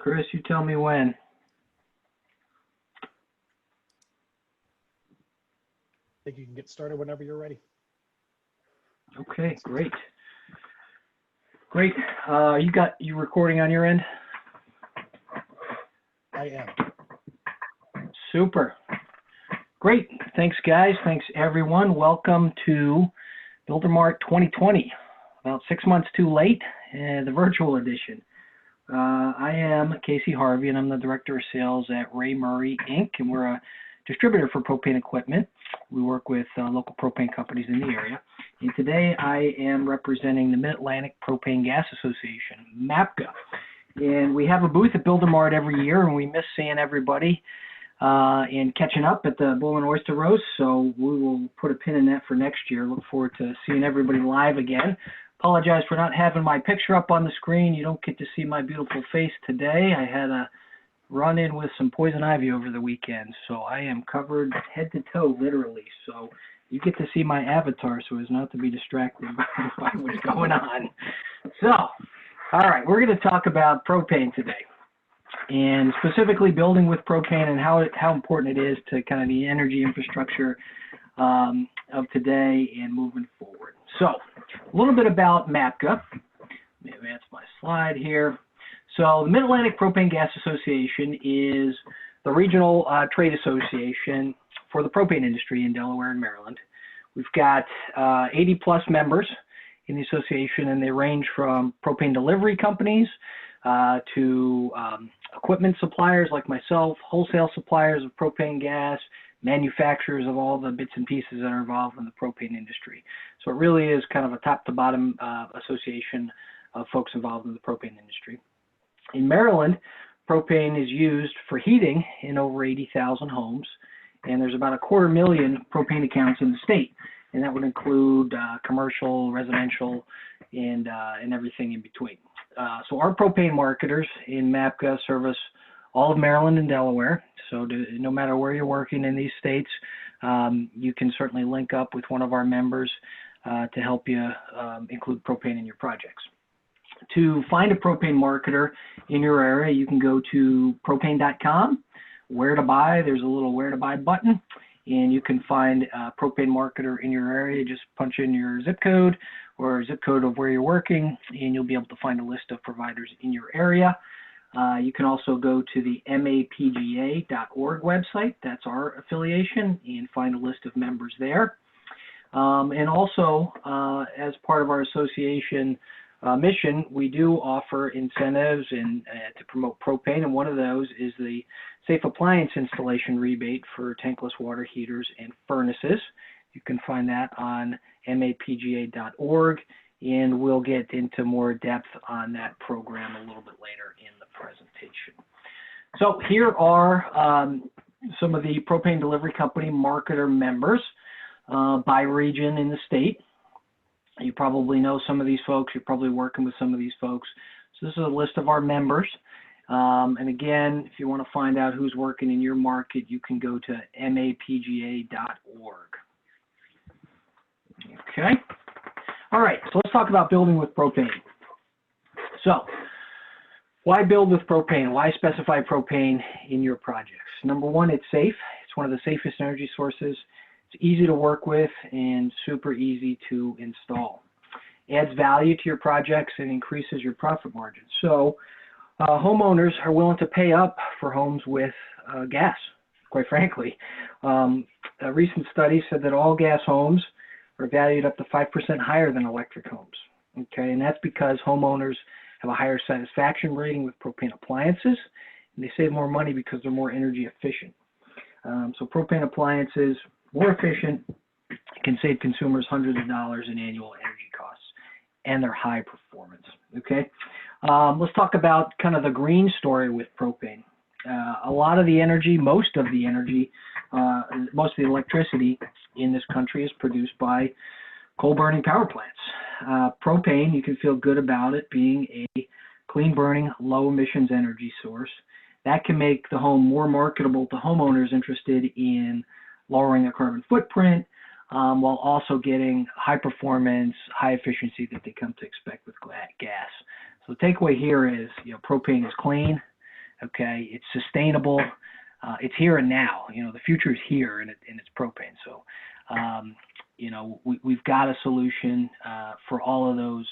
Chris, you tell me when. I think you can get started whenever you're ready. Okay, great. Great. You recording on your end? I am. Super. Great. Thanks, guys. Thanks, everyone. Welcome to Builder Mart 2020. About 6 months too late, the virtual edition. I am Casey Harvey, and I'm the Director of Sales at Ray Murray, Inc., and we're a distributor for propane equipment. We work with local propane companies in the area. And today I am representing the Mid-Atlantic Propane Gas Association, MAPGA. And we have a booth at Builder Mart every year, and we miss seeing everybody and catching up at the Bull and Oyster Roast. So we will put a pin in that for next year. Look forward to seeing everybody live again. Apologize for not having my picture up on the screen. You don't get to see my beautiful face today. I had a run-in with some poison ivy over the weekend, so I am covered head to toe, literally. So you get to see my avatar so as not to be distracted by what's going on. So, all right, we're going to talk about propane today, and specifically building with propane and how important it is to kind of the energy infrastructure of today and moving forward. So, a little bit about MAPGA. Let me advance my slide here. So, the Mid-Atlantic Propane Gas Association is the regional trade association for the propane industry in Delaware and Maryland. We've got 80 plus members in the association, and they range from propane delivery companies to equipment suppliers like myself, wholesale suppliers of propane gas, manufacturers of all the bits and pieces that are involved in the propane industry. So it really is kind of a top to bottom association of folks involved in the propane industry. In Maryland, propane is used for heating in over 80,000 homes, and there's about 250,000 propane accounts in the state, and that would include commercial, residential, and everything in between. So our propane marketers in MAPGA service all of Maryland and Delaware. So no matter where you're working in these states, you can certainly link up with one of our members to help you include propane in your projects. To find a propane marketer in your area, you can go to propane.com. Where to buy, there's a little where to buy button, and you can find a propane marketer in your area. Just punch in your zip code or zip code of where you're working, and you'll be able to find a list of providers in your area. You can also go to the mapga.org website. That's our affiliation, and find a list of members there. And also, as part of our association mission, we do offer incentives and to promote propane, and one of those is the Safe Appliance Installation Rebate for tankless water heaters and furnaces. You can find that on mapga.org, and we'll get into more depth on that program a little bit later in the presentation. So here are some of the propane delivery company marketer members by region in the state. You probably know some of these folks. You're probably working with some of these folks. So this is a list of our members. And again, if you want to find out who's working in your market, you can go to mapga.org. Okay. All right, so let's talk about building with propane. So, why build with propane? Why specify propane in your projects? Number one, it's safe. It's one of the safest energy sources. It's easy to work with and super easy to install. Adds value to your projects and increases your profit margin. So, homeowners are willing to pay up for homes with gas, quite frankly. A recent study said that all gas homes are valued up to 5% higher than electric homes. Okay, and that's because homeowners have a higher satisfaction rating with propane appliances, and they save more money because they're more energy efficient. So propane appliances, more efficient, can save consumers hundreds of dollars in annual energy costs, and they're high performance. Okay, let's talk about kind of the green story with propane. A lot of the energy, most of the electricity in this country is produced by coal-burning power plants. Propane, you can feel good about it being a clean-burning, low-emissions energy source. That can make the home more marketable to homeowners interested in lowering their carbon footprint, while also getting high performance, high efficiency that they come to expect with gas. So the takeaway here is, propane is clean, Okay, it's sustainable. It's here and now. The future is here, and it's propane. So, we've got a solution for all of those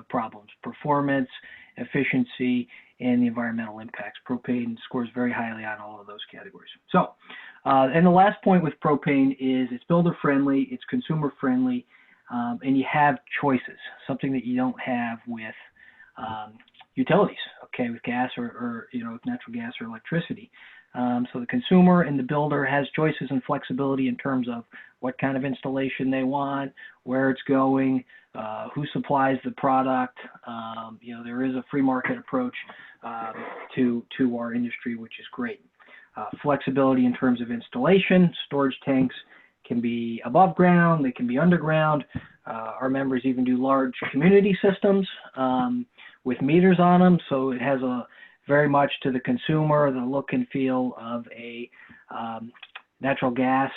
problems: performance, efficiency, and the environmental impacts. Propane scores very highly on all of those categories. So, and the last point with propane is it's builder friendly, it's consumer friendly, and you have choices, something that you don't have with utilities, okay, with gas or with natural gas or electricity. So the consumer and the builder has choices and flexibility in terms of what kind of installation they want, where it's going, who supplies the product. There is a free market approach to our industry, which is great. Flexibility in terms of installation. Storage tanks can be above ground, they can be underground. Our members even do large community systems with meters on them, so it has a very much to the consumer the look and feel of a natural gas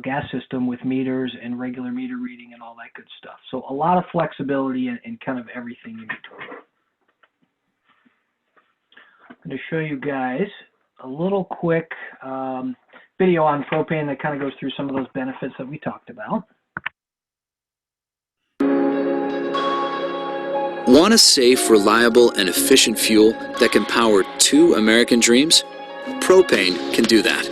gas system with meters and regular meter reading and all that good stuff. So a lot of flexibility in kind of everything in between. I'm going to show you guys a little quick video on propane that kind of goes through some of those benefits that we talked about. Want a safe, reliable, and efficient fuel that can power 2 American dreams? Propane can do that.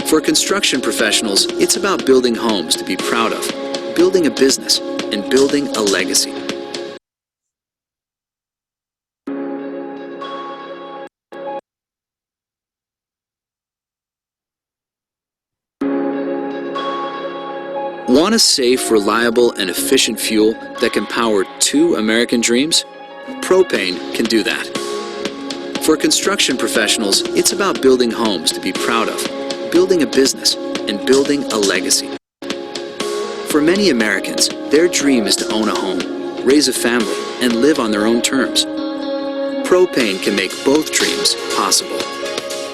For construction professionals, it's about building homes to be proud of, building a business, and building a legacy. Want a safe, reliable, and efficient fuel that can power 2 American dreams? Propane can do that. For construction professionals, it's about building homes to be proud of, building a business, and building a legacy. For many Americans, their dream is to own a home, raise a family, and live on their own terms. Propane can make both dreams possible.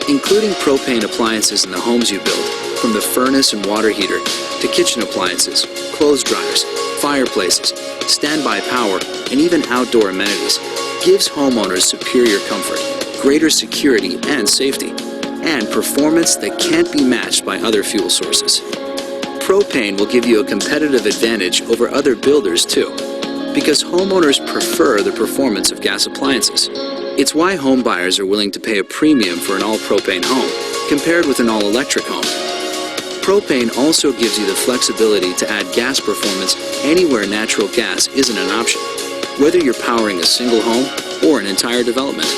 Including propane appliances in the homes you build, from the furnace and water heater to kitchen appliances, clothes dryers, fireplaces, standby power, and even outdoor amenities, gives homeowners superior comfort, greater security and safety, and performance that can't be matched by other fuel sources. Propane will give you a competitive advantage over other builders too, because homeowners prefer the performance of gas appliances. It's why home buyers are willing to pay a premium for an all-propane home compared with an all-electric home. Propane also gives you the flexibility to add gas performance anywhere natural gas isn't an option, whether you're powering a single home or an entire development.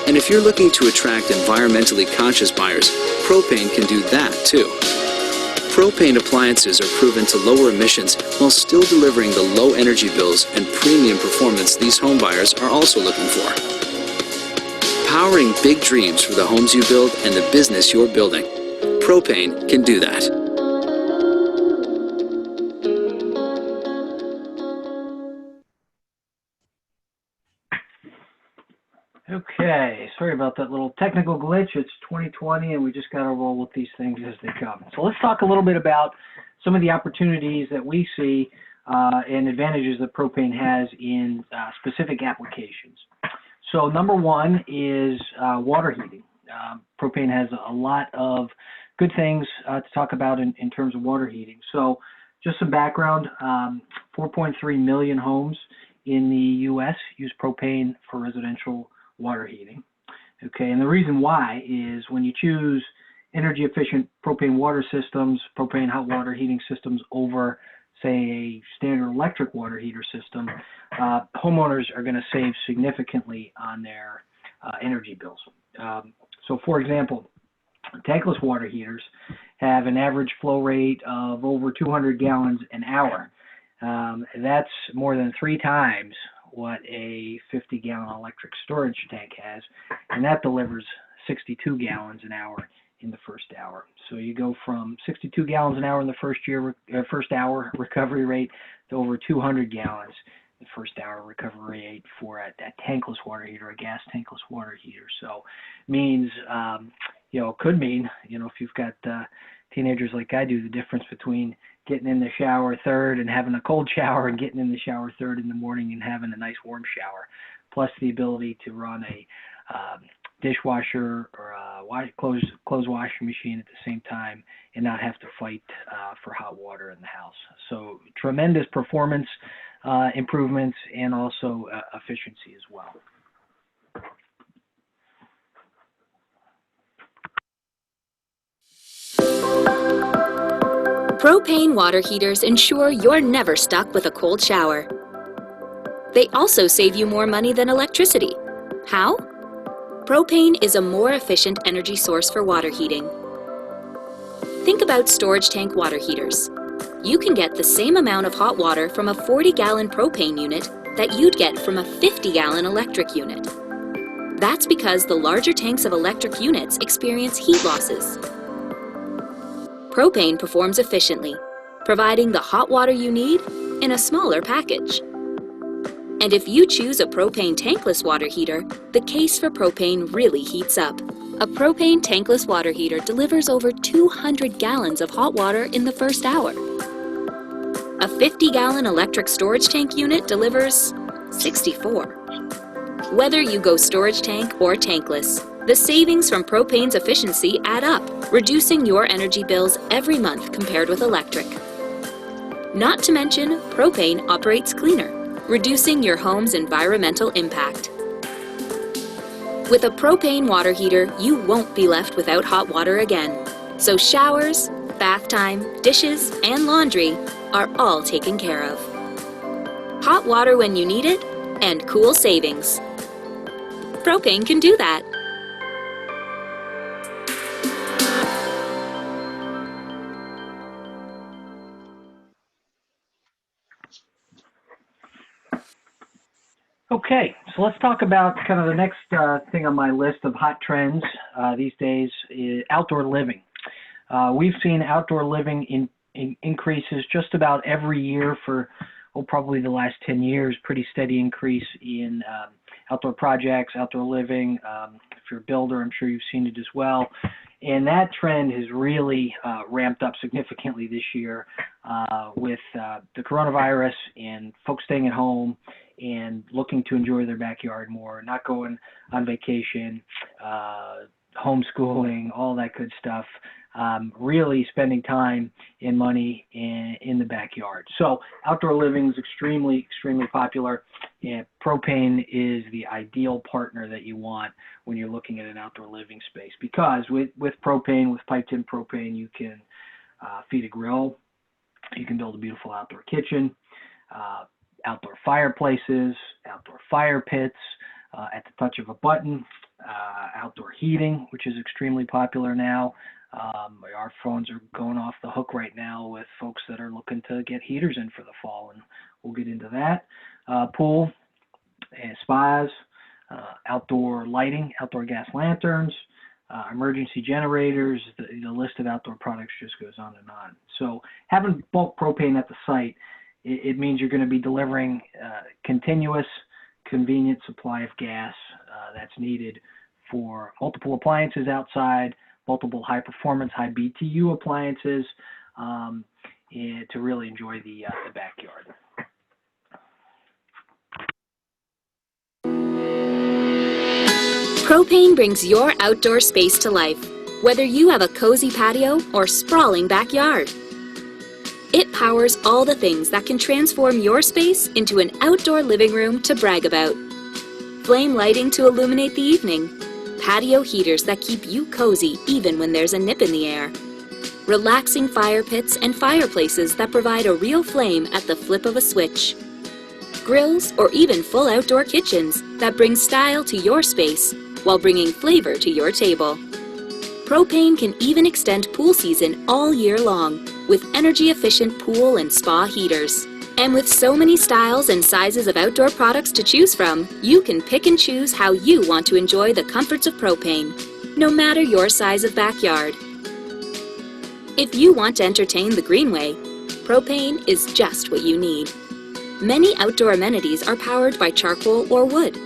And if you're looking to attract environmentally conscious buyers, propane can do that too. Propane appliances are proven to lower emissions while still delivering the low energy bills and premium performance these home buyers are also looking for. Powering big dreams for the homes you build and the business you're building. Propane can do that. Okay, sorry about that little technical glitch. It's 2020 and we just got to roll with these things as they come. So let's talk a little bit about some of the opportunities that we see and advantages that propane has in specific applications. So number one is water heating. Propane has a lot of good things to talk about in terms of water heating. So just some background, 4.3 million homes in the U.S. use propane for residential water heating. Okay, and the reason why is when you choose energy efficient propane water systems, propane hot water heating systems over, say, a standard electric water heater system, homeowners are going to save significantly on their energy bills. So for example, tankless water heaters have an average flow rate of over 200 gallons an hour. That's more than 3 times what a 50-gallon electric storage tank has, and that delivers 62 gallons an hour in the first hour. So you go from 62 gallons an hour in the first hour recovery rate to over 200 gallons the first hour recovery rate for a tankless water heater, a gas tankless water heater. So means, could mean, if you've got teenagers like I do, the difference between getting in the shower third and having a cold shower and getting in the shower third in the morning and having a nice warm shower. plus the ability to run a dishwasher or a clothes washing machine at the same time and not have to fight for hot water in the house. So tremendous performance improvements and also efficiency as well. Propane water heaters ensure you're never stuck with a cold shower. They also save you more money than electricity. How? Propane is a more efficient energy source for water heating. Think about storage tank water heaters. You can get the same amount of hot water from a 40-gallon propane unit that you'd get from a 50-gallon electric unit. That's because the larger tanks of electric units experience heat losses. Propane performs efficiently, providing the hot water you need in a smaller package. And if you choose a propane tankless water heater, the case for propane really heats up. A propane tankless water heater delivers over 200 gallons of hot water in the first hour. A 50-gallon electric storage tank unit delivers 64. Whether you go storage tank or tankless, the savings from propane's efficiency add up, reducing your energy bills every month compared with electric. Not to mention, propane operates cleaner, reducing your home's environmental impact. With a propane water heater, you won't be left without hot water again. So showers, bath time, dishes, and laundry are all taken care of. Hot water when you need it, and cool savings. Propane can do that. Okay, so let's talk about kind of the next thing on my list of hot trends these days is outdoor living. We've seen outdoor living increases just about every year for probably the last 10 years, pretty steady increase in outdoor projects, outdoor living. If you're a builder, I'm sure you've seen it as well. And that trend has really ramped up significantly this year with the coronavirus and folks staying at home and looking to enjoy their backyard more, not going on vacation, homeschooling, all that good stuff, really spending time and money in the backyard. So outdoor living is extremely popular, and propane is the ideal partner that you want when you're looking at an outdoor living space, because with propane, with piped-in propane, you can feed a grill, you can build a beautiful outdoor kitchen, outdoor fireplaces, outdoor fire pits at the touch of a button, outdoor heating, which is extremely popular now. Our phones are going off the hook right now with folks that are looking to get heaters in for the fall, and we'll get into that. Pool, spas, outdoor lighting, outdoor gas lanterns, emergency generators, the list of outdoor products just goes on and on. So having bulk propane at the site, it means you're going to be delivering continuous, convenient supply of gas that's needed for multiple appliances outside, multiple high-performance, high-BTU appliances, and to really enjoy the backyard. Propane brings your outdoor space to life, whether you have a cozy patio or sprawling backyard. It powers all the things that can transform your space into an outdoor living room to brag about. Flame lighting to illuminate the evening, patio heaters that keep you cozy even when there's a nip in the air, relaxing fire pits and fireplaces that provide a real flame at the flip of a switch, grills or even full outdoor kitchens that bring style to your space while bringing flavor to your table. Propane can even extend pool season all year long with energy-efficient pool and spa heaters. And with so many styles and sizes of outdoor products to choose from, you can pick and choose how you want to enjoy the comforts of propane, no matter your size of backyard. If you want to entertain the green way, propane is just what you need. Many outdoor amenities are powered by charcoal or wood,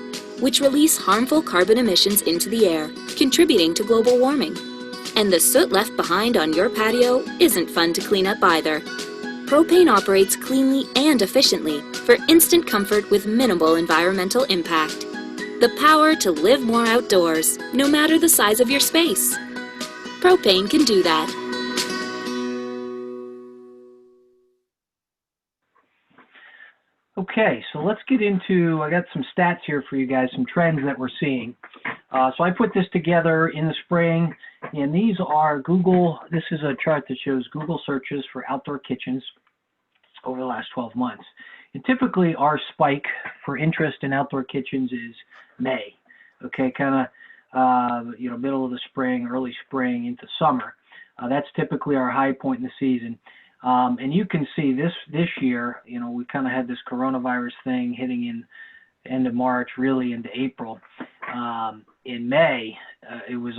which release harmful carbon emissions into the air, contributing to global warming. And the soot left behind on your patio isn't fun to clean up either. Propane operates cleanly and efficiently for instant comfort with minimal environmental impact. The power to live more outdoors, no matter the size of your space. Propane can do that. Okay, so let's get into, I got some stats here for you guys, some trends that we're seeing. So I put this together in the spring, and these are Google, this is a chart that shows Google searches for outdoor kitchens over the last 12 months. And typically our spike for interest in outdoor kitchens is May, okay, kind of, middle of the spring, early spring into summer. That's typically our high point in the season. And you can see this year, we kind of had this coronavirus thing hitting in end of March, really into April. In May, it was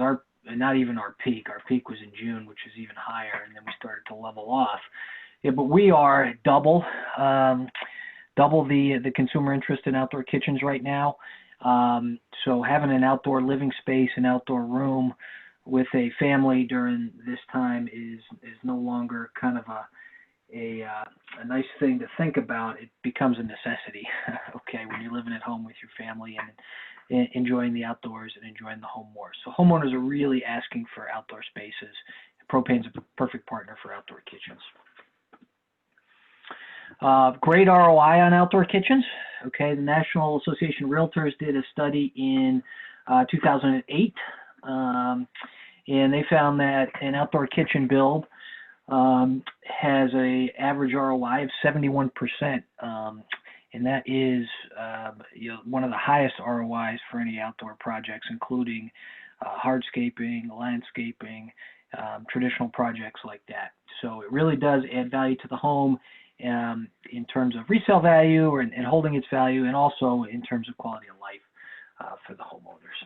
not even our peak. Our peak was in June, which is even higher, and then we started to level off. Yeah, but we are double the consumer interest in outdoor kitchens right now. So having an outdoor living space, an outdoor room with a family during this time is no longer kind of a nice thing to think about. It becomes a necessity, okay, when you're living at home with your family and enjoying the outdoors and enjoying the home more. So homeowners are really asking for outdoor spaces. Propane's a perfect partner for outdoor kitchens. Great ROI on outdoor kitchens. Okay, the National Association of Realtors did a study in 2008, and they found that an outdoor kitchen build has an average ROI of 71%, and that is one of the highest ROIs for any outdoor projects, including hardscaping, landscaping, traditional projects like that. So it really does add value to the home in terms of resale value and holding its value, and also in terms of quality of life for the homeowners.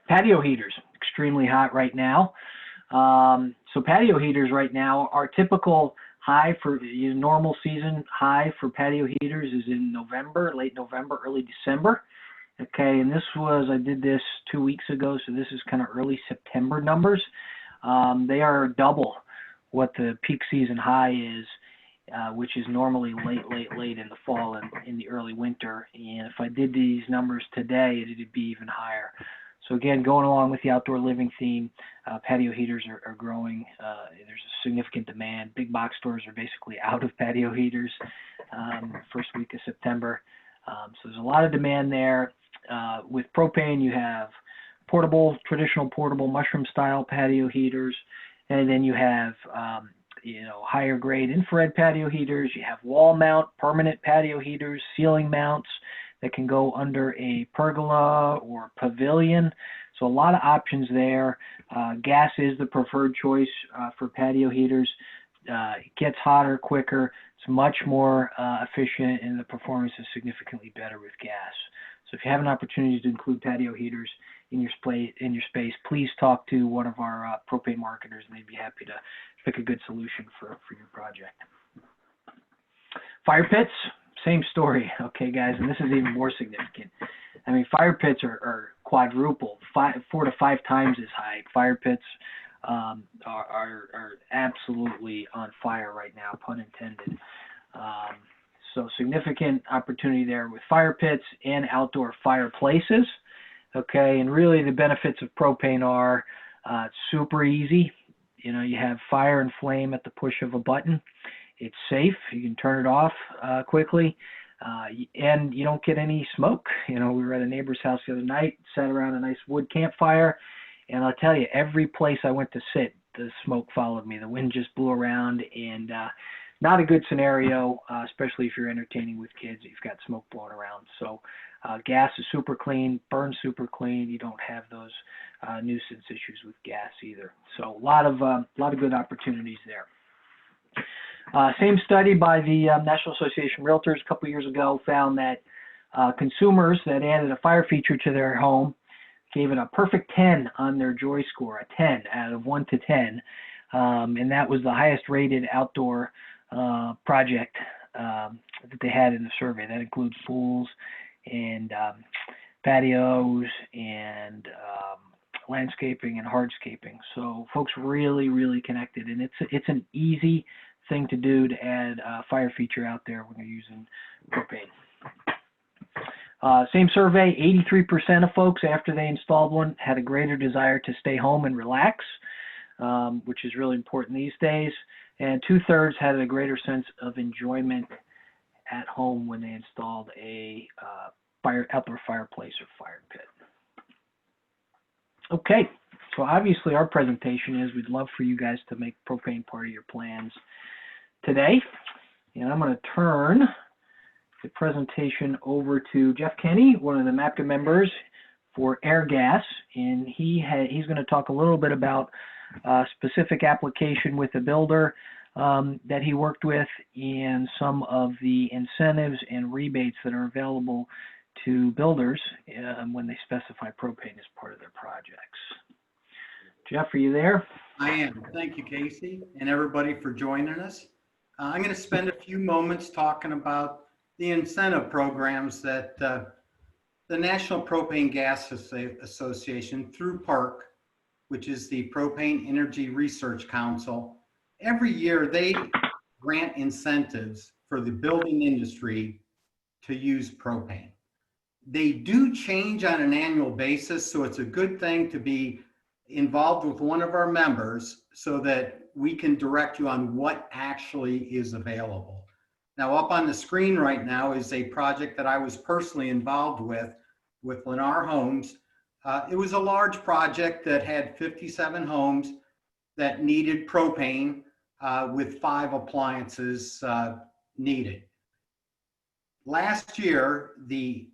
Patio heaters, extremely hot right now. So patio heaters right now, our typical high for normal season high for patio heaters is in November, late November, early December. Okay, and I did this 2 weeks ago, so this is kind of early September numbers. They are double what the peak season high is, which is normally late in the fall and in the early winter. And if I did these numbers today, it'd be even higher. So again, going along with the outdoor living theme, patio heaters are growing. There's a significant demand. Big box stores are basically out of patio heaters first week of September. So there's a lot of demand there. With propane, you have traditional portable mushroom style patio heaters, and then you have higher grade infrared patio heaters. You have wall mount permanent patio heaters, ceiling mounts that can go under a pergola or pavilion. So a lot of options there. Gas is the preferred choice for patio heaters. It gets hotter quicker. It's much more efficient, and the performance is significantly better with gas. So if you have an opportunity to include patio heaters in your space, please talk to one of our propane marketers, and they'd be happy to pick a good solution for your project. Fire pits, same story, okay, guys, and this is even more significant. I mean, fire pits are quadruple, 4 to 5 times as high. Fire pits are absolutely on fire right now, pun intended. So significant opportunity there with fire pits and outdoor fireplaces. Okay, and really the benefits of propane are it's super easy. You have fire and flame at the push of a button. It's safe. You can turn it off quickly, and you don't get any smoke. We were at a neighbor's house the other night, sat around a nice wood campfire, and I'll tell you, every place I went to sit, the smoke followed me. The wind just blew around, and not a good scenario, especially if you're entertaining with kids. You've got smoke blowing around. So gas is super clean, burns super clean. You don't have those nuisance issues with gas either. So a lot of good opportunities there. Same study by the National Association of Realtors a couple years ago found that consumers that added a fire feature to their home gave it a perfect 10 on their joy score, a 10 out of 1 to 10. And that was the highest rated outdoor project that they had in the survey. That includes pools and patios and landscaping and hardscaping. So folks really, really connected, and it's an easy thing to do to add a fire feature out there when you're using propane. Same survey, 83% of folks after they installed one had a greater desire to stay home and relax, which is really important these days. And 2/3 had a greater sense of enjoyment at home when they installed a outdoor fireplace or fire pit. Okay, so obviously our presentation is we'd love for you guys to make propane part of your plans today. And I'm going to turn the presentation over to Jeff Kenny, one of the MAPCA members for air gas, and he's going to talk a little bit about a specific application with a builder that he worked with and some of the incentives and rebates that are available to builders when they specify propane as part of their projects. Jeff, are you there? I am. Thank you, Casey, and everybody for joining us. I'm going to spend a few moments talking about the incentive programs that the National Propane Gas Association through PERC, which is the Propane Energy Research Council, every year they grant incentives for the building industry to use propane. They do change on an annual basis, so it's a good thing to be involved with one of our members so that we can direct you on what actually is available. Now, up on the screen right now is a project that I was personally involved with Lennar Homes. It was a large project that had 57 homes that needed propane with 5 appliances needed. Last year, the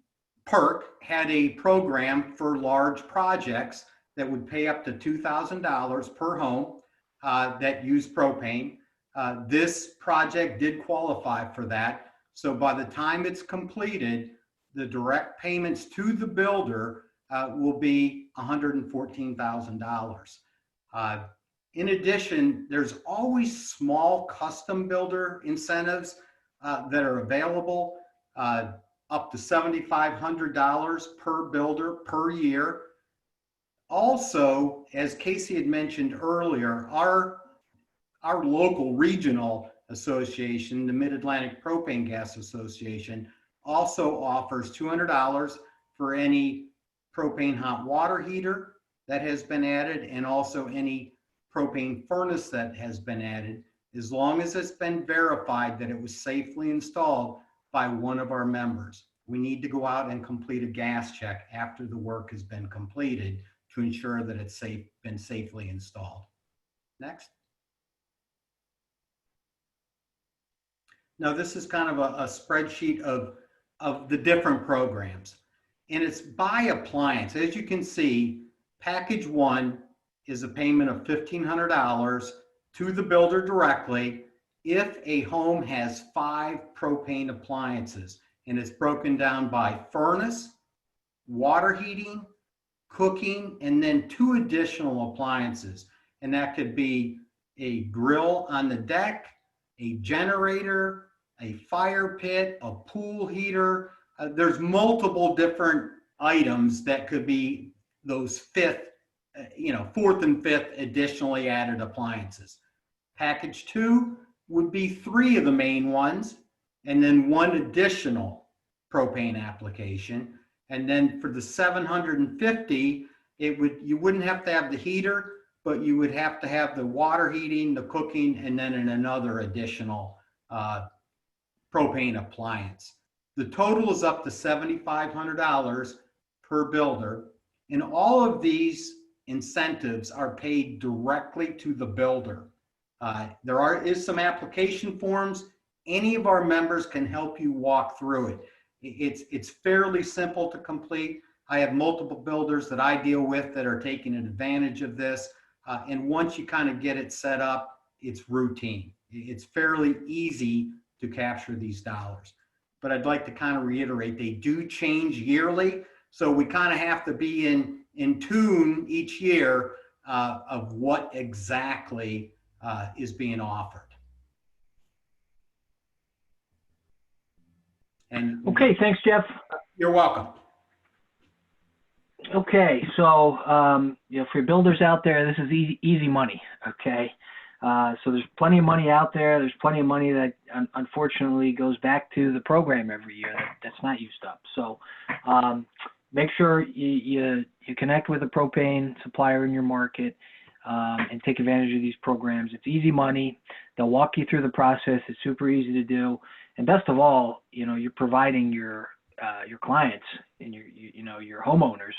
PERC had a program for large projects that would pay up to $2,000 per home that used propane. This project did qualify for that. So by the time it's completed, the direct payments to the builder will be $114,000. In addition, there's always small custom builder incentives that are available, up to $7,500 per builder per year. Also, as Casey had mentioned earlier, our local regional association, the Mid-Atlantic Propane Gas Association, also offers $200 for any propane hot water heater that has been added, and also any propane furnace that has been added, as long as it's been verified that it was safely installed by one of our members. We need to go out and complete a gas check after the work has been completed to ensure that it's been safely installed. Next. Now, this is kind of a spreadsheet of the different programs, and it's by appliance. As you can see, package 1 is a payment of $1,500 to the builder directly if a home has 5 propane appliances, and it's broken down by furnace, water heating, cooking, and then 2 additional appliances. And that could be a grill on the deck, a generator, a fire pit, a pool heater. There's multiple different items that could be those 4th and 5th additionally added appliances. Package 2 would be 3 of the main ones, and then 1 additional propane application. And then for the 750, you wouldn't have to have the heater, but you would have to have the water heating, the cooking, and then another additional propane appliance. The total is up to $7,500 per builder, and all of these incentives are paid directly to the builder. There is some application forms. Any of our members can help you walk through it. It's fairly simple to complete. I have multiple builders that I deal with that are taking advantage of this. And once you kind of get it set up, it's routine. It's fairly easy to capture these dollars. But I'd like to kind of reiterate, they do change yearly. So we kind of have to be in tune each year of what exactly is being offered. And Okay, thanks, Jeff. You're welcome. Okay, so for your builders out there, this is easy money. Okay, So there's plenty of money out there. There's plenty of money that unfortunately goes back to the program every year that's not used up. So make sure you connect with a propane supplier in your market and take advantage of these programs. It's easy money. They'll walk you through the process. It's super easy to do. And best of all, you're providing your clients and your homeowners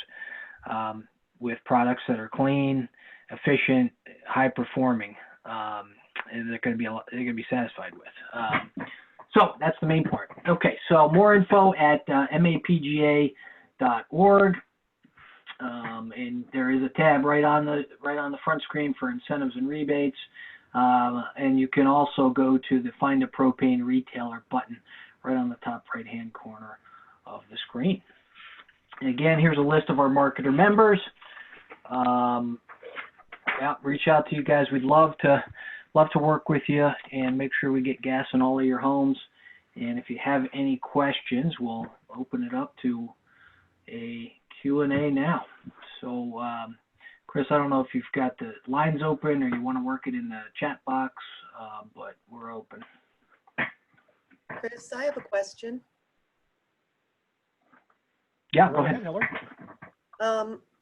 with products that are clean, efficient, high performing, and they're going to be satisfied with. So that's the main part. Okay, so more info at mapga.org, and there is a tab right on the front screen for incentives and rebates, and you can also go to the Find a Propane Retailer button right on the top right-hand corner of the screen. And again, here's a list of our marketer members. Yeah, reach out to you guys. We'd love to work with you and make sure we get gas in all of your homes. And if you have any questions, we'll open it up to a Q&A now. So, Chris, I don't know if you've got the lines open or you want to work it in the chat box, but we're open. Chris, I have a question. Yeah, go ahead. Hillary.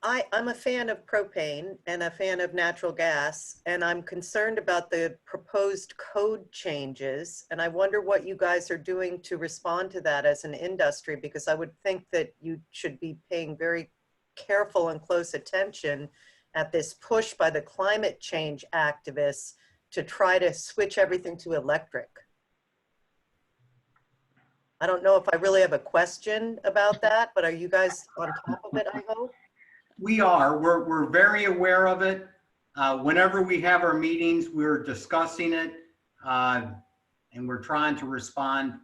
I'm a fan of propane and a fan of natural gas, and I'm concerned about the proposed code changes. And I wonder what you guys are doing to respond to that as an industry, because I would think that you should be paying very careful and close attention at this push by the climate change activists to try to switch everything to electric. I don't know if I really have a question about that, but are you guys on top of it, I hope? We are. We're very aware of it. Whenever we have our meetings, we're discussing it, and we're trying to respond,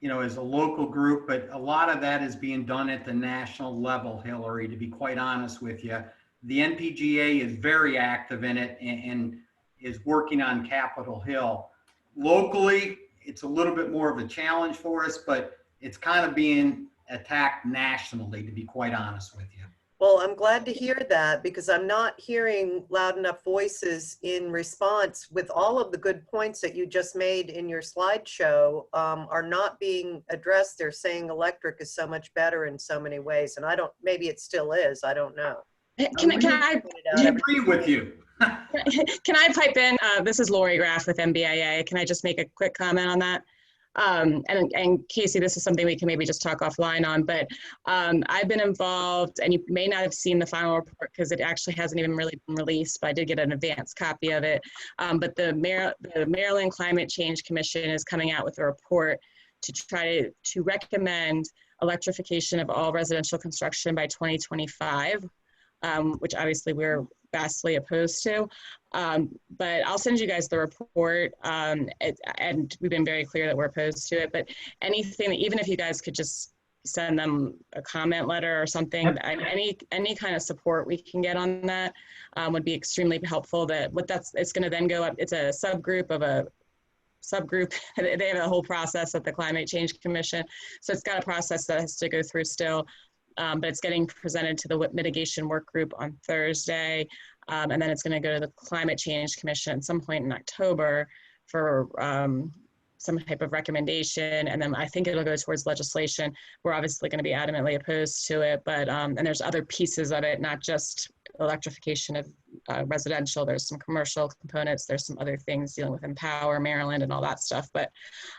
as a local group. But a lot of that is being done at the national level, Hillary, to be quite honest with you. The NPGA is very active in it and is working on Capitol Hill. Locally, it's a little bit more of a challenge for us, but it's kind of being attacked nationally, to be quite honest with you. Well, I'm glad to hear that, because I'm not hearing loud enough voices in response with all of the good points that you just made in your slideshow are not being addressed. They're saying electric is so much better in so many ways. And maybe it still is, I don't know. Can I agree with you? Can I pipe in? This is Lori Graff with MBIA. Can I just make a quick comment on that? And Casey, this is something we can maybe just talk offline on, but I've been involved, and you may not have seen the final report because it actually hasn't even really been released, but I did get an advanced copy of it. But the Maryland Climate Change Commission is coming out with a report to try to recommend electrification of all residential construction by 2025, which obviously we're vastly opposed to. But I'll send you guys the report, and we've been very clear that we're opposed to it, but anything, even if you guys could just send them a comment letter or something, Yep. any kind of support we can get on that would be extremely helpful. It's going to then go up, it's a subgroup of a subgroup. They have a whole process at the Climate Change Commission. So it's got a process that has to go through still. But it's getting presented to the mitigation work group on Thursday. And then it's going to go to the Climate Change Commission at some point in October for some type of recommendation. And then I think it'll go towards legislation. We're obviously going to be adamantly opposed to it, but and there's other pieces of it, not just electrification of residential. There's some commercial components. There's some other things dealing with Empower Maryland and all that stuff. But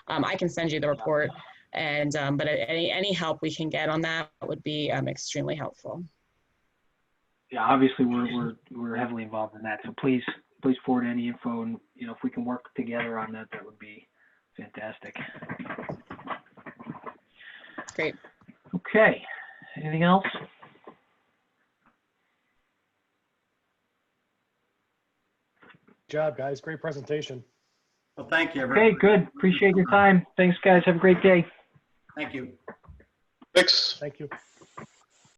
I can send you the report. And but any help we can get on that would be extremely helpful. Yeah, obviously we're heavily involved in that. So please forward any info, and if we can work together on that, that would be fantastic. Great. Okay. Anything else? Good job, guys. Great presentation. Well, thank you, everybody. Okay, good. Appreciate your time. Thanks, guys. Have a great day. Thank you. Thanks. Thank you.